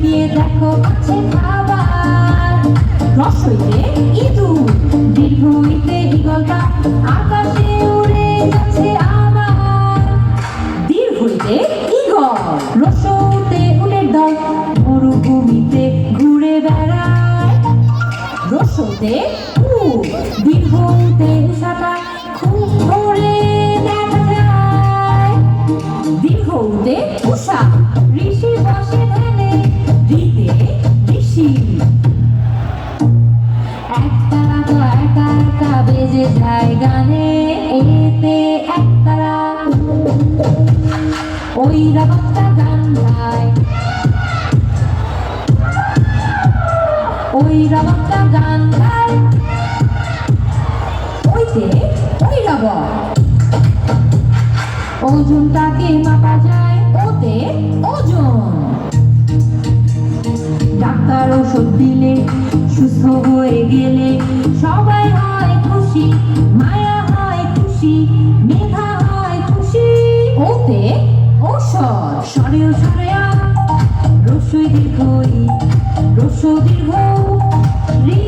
গিয়ে দেখো আছে খাবার। রসইতে ইঁদুর, দীর্ঘইতে ঈগলটা আকাশে উড়ে যাচ্ছে আবার। দীর্ঘইতে ঈগল, রসৌতে উটের দল মরুভূমিতে ঘুরে বেড়ায়। রসৌতে উট, দীর্ঘতে উষাটা খুব ভোরে দেখা যায়। দীর্ঘতে উষা, ঋষি বসে ধ্যানে, ঋতে ঋষি। একতারা তো একা একা বেজে যায় গানে, এতে একতারা ঐরাবতটা গান গায়। ঐরাবতটা গান গায়। ওইতে ঐরাবত, ওজনটাকে মাপা যায় ওতে ওজন। ডাক্তার ওষুধ দিলে সুস্থ হয়ে গেলে সবাই হয় খুশি, মায়া হয় খুশি, মেধা হয় খুশি। ওতে ঔষধ, স্বরেও স্বরেয়া, রস্বই দীর্ঘই, রস্ব দীর্ঘ, ঋ